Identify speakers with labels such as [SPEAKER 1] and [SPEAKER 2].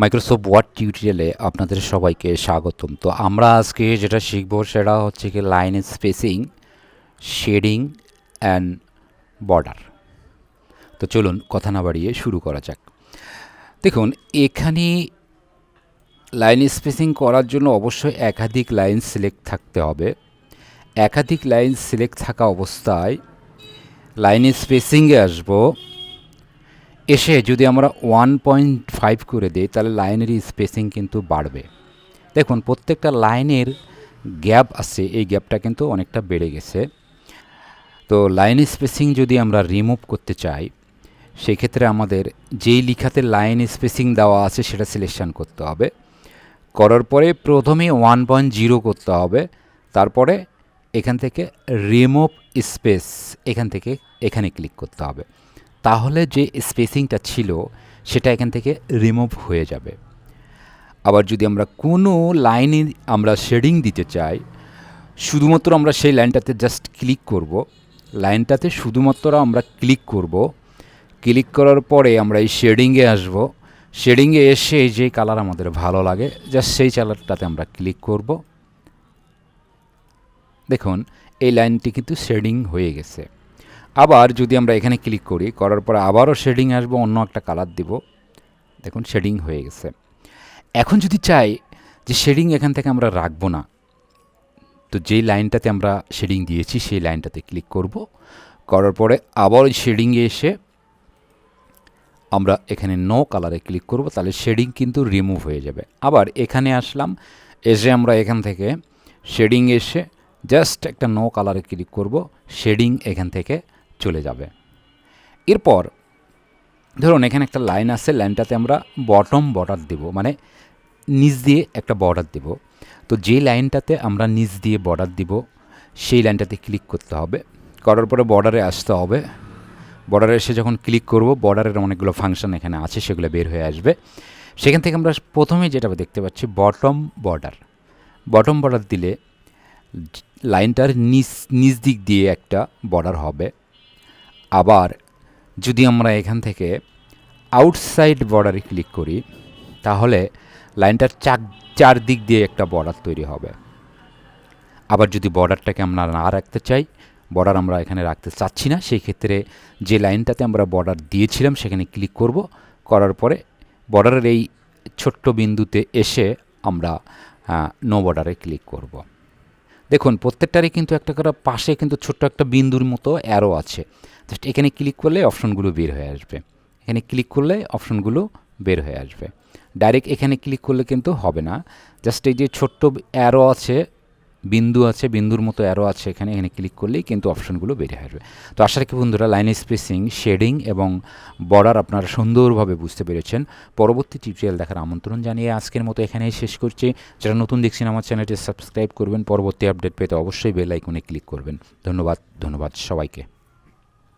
[SPEAKER 1] Microsoft word টিউটোরিয়ালে আপনাদের সবাইকে স্বাগতম। তো আমরা আজকে যেটা শিখব সেটা হচ্ছে কি line spacing, shading and border. তো চলুন কথা না বাড়িয়ে শুরু করা যাক। দেখুন, এখানে লাইন স্পেসিং করার জন্য অবশ্যই একাধিক লাইন সিলেক্ট থাকতে হবে। একাধিক লাইন সিলেক্ট থাকা অবস্থায় লাইন স্পেসিংয়ে আসবো, এসে যদি আমরা 1.5 করে দিই তাহলে লাইনের স্পেসিং কিন্তু বাড়বে। দেখুন, প্রত্যেকটা লাইনের গ্যাপ আছে, এই গ্যাপটা কিন্তু অনেকটা বেড়ে গেছে। তো লাইন স্পেসিং যদি আমরা রিমুভ করতে চাই, সেই ক্ষেত্রে আমাদের যেই লেখাতে লাইন স্পেসিং দেওয়া আছে সেটা সিলেকশন করতে হবে। করার পরে প্রথমে 1.0 করতে হবে, তারপরে এখান থেকে রিমুভ স্পেস, এখান থেকে এখানে ক্লিক করতে হবে। তাহলে যে স্পেসিংটা ছিল সেটা এখান থেকে রিমুভ হয়ে যাবে। আবার যদি আমরা কোনো লাইনে আমরা শেডিং দিতে চাই, শুধুমাত্র আমরা সেই লাইনটাতে জাস্ট ক্লিক করব, লাইনটাতে শুধুমাত্র আমরা ক্লিক করব। ক্লিক করার পরে আমরা এই শেডিংয়ে আসব। শেডিংয়ে এসে যে কালার আমাদের ভালো লাগে জাস্ট সেই কালারটাতে আমরা ক্লিক করব। দেখুন, এই লাইনটি কিন্তু শেডিং হয়ে গেছে। আবার যদি আমরা এখানে ক্লিক করি, করার পর আবারও শেডিং আসবো, অন্য একটা কালার দিব। দেখুন, শেডিং হয়ে গেছে। এখন যদি চাই যে শেডিং এখান থেকে আমরা রাখবো না, তো যেই লাইনটাতে আমরা শেডিং দিয়েছি সেই লাইনটাতে ক্লিক করব। করার পরে আবার ওই শেডিংয়ে এসে আমরা এখানে নো কালারে ক্লিক করব, তাহলে শেডিং কিন্তু রিমুভ হয়ে যাবে। আবার এখানে আসলাম, এসে আমরা এখান থেকে শেডিং এসে জাস্ট একটা নো কালারে ক্লিক করব, শেডিং এখান থেকে চলে যাবে। এরপর ধরুন এখানে একটা লাইন আছে, লাইনটাতে আমরা বটম বর্ডার দেব, মানে নিচ দিয়ে একটা বর্ডার দেব। তো যে লাইনটাতে আমরা নিচ দিয়ে বর্ডার দিব সেই লাইনটাতে ক্লিক করতে হবে। করার পরে বর্ডারে আসতে হবে। বর্ডারে এসে যখন ক্লিক করব, বর্ডারের অনেকগুলো ফাংশন এখানে আছে, সেগুলো বের হয়ে আসবে। সেখান থেকে আমরা প্রথমে যেটা দেখতে পাচ্ছি বটম বর্ডার। বটম বর্ডার দিলে লাইনটার নিচ দিক দিয়ে একটা বর্ডার হবে। আবার যদি আমরা এখান থেকে আউটসাইড বর্ডারে ক্লিক করি, তাহলে লাইনটার চারদিক দিয়ে একটা বর্ডার তৈরি হবে। আবার যদি বর্ডারটাকে আমরা না রাখতে চাই, বর্ডার আমরা এখানে রাখতে চাচ্ছি না, সেই ক্ষেত্রে যে লাইনটাতে আমরা বর্ডার দিয়েছিলাম সেখানে ক্লিক করব। করার পরে বর্ডারের এই ছোট্ট বিন্দুতে এসে আমরা নো বর্ডারে ক্লিক করব। দেখুন, প্রত্যেকটারই কিন্তু একটা করে পাশে কিন্তু ছোট্ট একটা বিন্দুর মতো অ্যারো আছে। জাস্ট এখানে ক্লিক করলে অপশনগুলো বের হয়ে আসবে। এখানে ক্লিক করলে অপশনগুলো বের হয়ে আসবে। ডাইরেক্ট এখানে ক্লিক করলে কিন্তু হবে না। জাস্ট এই যে ছোট্ট অ্যারো আছে, বিন্দু আছে, বিন্দুর মতো অ্যারো আছে, এখানে ক্লিক করলেই কিন্তু অপশনগুলো বেরিয়ে আসবে। তো আশা রাখি বন্ধুরা লাইন স্পেসিং, শেডিং এবং বর্ডার আপনারা সুন্দরভাবে বুঝতে পেরেছেন। পরবর্তী টিউটোরিয়াল দেখার আমন্ত্রণ জানিয়ে আজকের মতো এখানেই শেষ করছি। যারা নতুন দেখছেন আমার চ্যানেলটি সাবস্ক্রাইব করবেন, পরবর্তী আপডেট পেতে অবশ্যই বেল আইকনে ক্লিক করবেন। ধন্যবাদ সবাইকে।